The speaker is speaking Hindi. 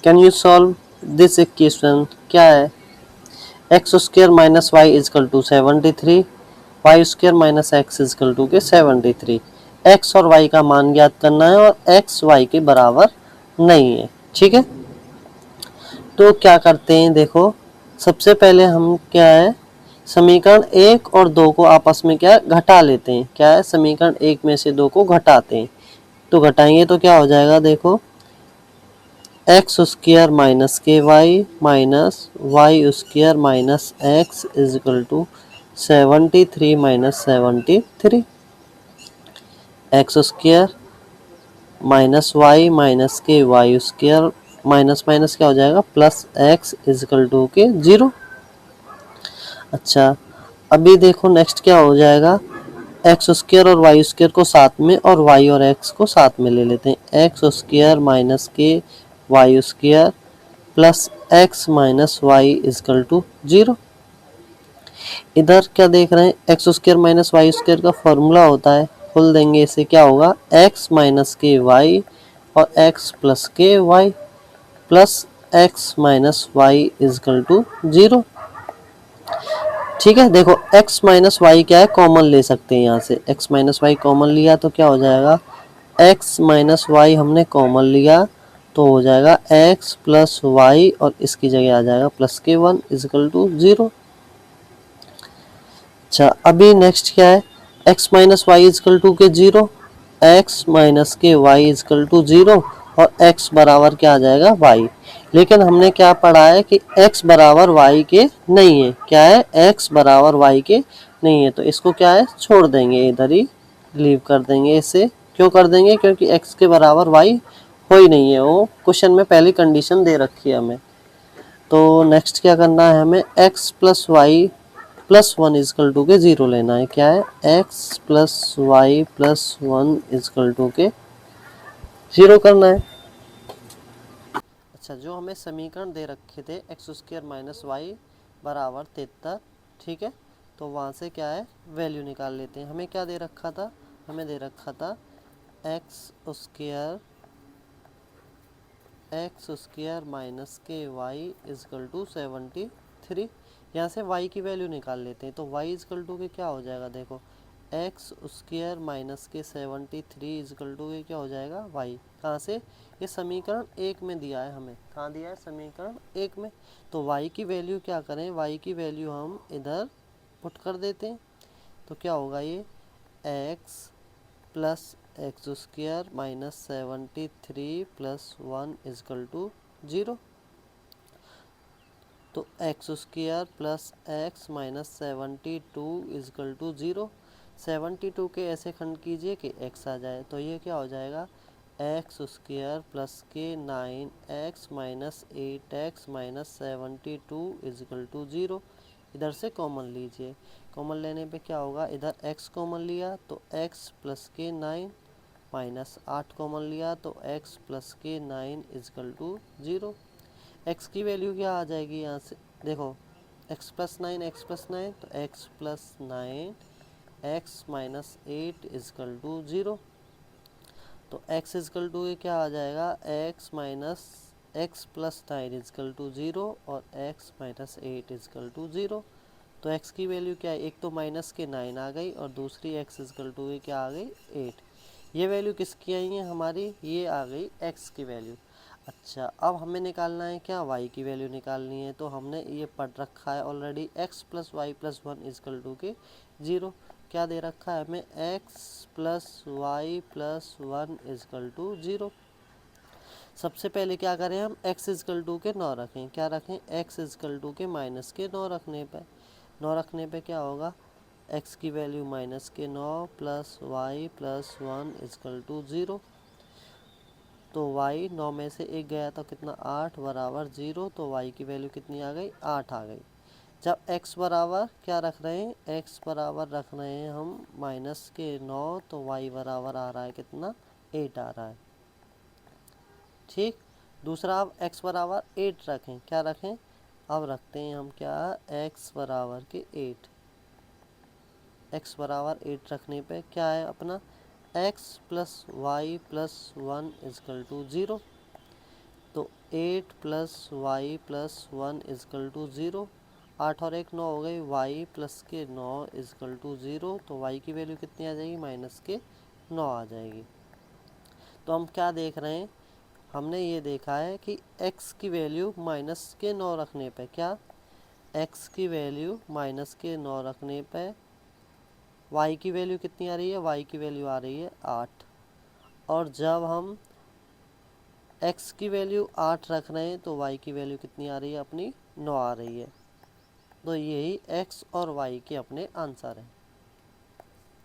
Can you solve this equation? क्या है? X square minus y is equal to 73, y square minus x is equal to के 73। एक्स और वाई का मान ज्ञात करना है और एक्स वाई के बराबर नहीं है। ठीक है, तो क्या करते हैं, देखो सबसे पहले हम क्या है, समीकरण एक और दो को आपस में क्या घटा लेते हैं। क्या है, समीकरण एक में से दो को घटाते हैं। तो घटाएंगे तो क्या हो जाएगा, देखो एक्स स्क्वायर माइनस के y minus y square minus x is equal to 73 minus 73। X square minus y minus के वाई स्क्वायर माइनस माइनस क्या हो जाएगा, plus x is equal to के 0। अच्छा, अभी देखो नेक्स्ट क्या हो जाएगा, एक्स स्क्वायर और वाई स्क्वायर को साथ में और वाई और एक्स को साथ में ले लेते हैं। एक्स स्क्वायर माइनस के y square plus x minus y is equal to 0। इधर क्या देख रहे हैं, x square minus y square का फॉर्मूला होता है, खोल देंगे इसे, क्या होगा, एक्स माइनस के वाई और एक्स प्लस के y plus x minus y is equal to 0। ठीक है, देखो x माइनस वाई क्या है, कॉमन ले सकते हैं यहाँ से। x माइनस वाई कॉमन लिया तो क्या हो जाएगा, x माइनस वाई हमने कॉमन लिया तो हो जाएगा x प्लस वाई और इसकी जगह आ जाएगा प्लस के 1 इजकल टू 0। अच्छा, अभी नेक्स्ट क्या है, x minus y is equal to के 0, x माइनस के वाई इजकल टू 0 और x बराबर क्या आ जाएगा, y। लेकिन हमने क्या पढ़ा है कि x बराबर y के नहीं है। क्या है, x बराबर y के नहीं है, तो इसको क्या है, छोड़ देंगे, इधर ही लीव कर देंगे इसे। क्यों कर देंगे, क्योंकि x के बराबर y हो ही नहीं है, वो क्वेश्चन में पहली कंडीशन दे रखी है हमें। तो नेक्स्ट क्या करना है हमें, x plus y plus 1 is equal to के 0 लेना है। क्या है, x plus y plus 1 is equal to के 0 करना है। अच्छा, जो हमें समीकरण दे रखे थे एक्स स्क्वायर माइनस वाई बराबर 73, ठीक है, तो वहाँ से क्या है, वैल्यू निकाल लेते हैं। हमें क्या दे रखा था, हमें दे रखा था एक्स स्क्वायर माइनस के वाई इजकल टू 73। यहाँ से y की वैल्यू निकाल लेते हैं, तो y इजकल टू के क्या हो जाएगा, देखो एक्स स्क्वायर माइनस के 73 इजकल टू के क्या हो जाएगा, y। कहाँ से, ये समीकरण एक में दिया है हमें, कहाँ दिया है, समीकरण एक में। तो y की वैल्यू क्या करें, y की वैल्यू हम इधर पुट कर देते हैं। तो क्या होगा, ये x plus x square minus 73 plus 1 is equal to 0। तो x square plus x minus 72 is equal to 0। 72 के ऐसे खंड कीजिए कि x आ जाए, तो ये क्या हो जाएगा, एक्स स्क्वायर प्लस के 9x minus 8x minus 72 is equal to 0। इधर से कॉमन लीजिए, कॉमन लेने पे क्या होगा, इधर x कॉमन लिया तो x प्लस के 9 माइनस 8 कॉमन लिया तो x प्लस के 9 इजकल टू 0। x की वैल्यू क्या आ जाएगी यहाँ से, देखो x प्लस 9 तो x plus 9 x minus 8 is equal to 0। तो x इजकल टू क्या आ जाएगा, x minus x plus 9 is equal to 0 और x माइनस 8 इजकल टू 0। तो x की वैल्यू क्या है, एक तो माइनस के 9 आ गई और दूसरी x इजकल टू क्या आ गई, 8। ये वैल्यू किसकी आई है हमारी, ये आ गई x की वैल्यू। अच्छा, अब हमें निकालना है क्या, y की वैल्यू निकालनी है। तो हमने ये पढ़ रखा है already, x plus y plus 1 is equal to के 0। क्या दे रखा है हमें, x plus y plus 1 is equal to 0। सबसे पहले क्या करें हम, x इजकल टू के 9 रखें। क्या रखें, x इजकल टू के माइनस के 9 रखने पे, 9 रखने पे क्या होगा, x की वैल्यू माइनस के 9 plus y plus 1 is equal to 0। तो y 9 में से एक गया तो कितना, 8 बराबर 0। तो y की वैल्यू कितनी आ गई, 8 आ गई। जब x बराबर क्या रख रहे हैं, x बराबर रख रहे हैं हम माइनस के 9, तो y बराबर आ रहा है कितना, 8 आ रहा है। ठीक, दूसरा अब x बराबर 8 रखें। क्या रखें, अब रखते हैं हम क्या, x बराबर के 8। x बराबर 8 रखने पे क्या है अपना, x plus y plus 1 is equal to 0। तो 8 plus y plus 1 is equal to 0। 8 और 1 9 हो गई, y प्लस के 9 इजकल टू 0। तो y की वैल्यू कितनी आ जाएगी, माइनस के 9 आ जाएगी। तो हम क्या देख रहे हैं, हमने ये देखा है कि x की वैल्यू माइनस के 9 रखने पे क्या, x की वैल्यू माइनस के 9 रखने पे y की वैल्यू कितनी आ रही है, y की वैल्यू आ रही है 8। और जब हम x की वैल्यू 8 रख रहे हैं तो y की वैल्यू कितनी आ रही है, अपनी 9 आ रही है। तो यही x और y के अपने आंसर हैं।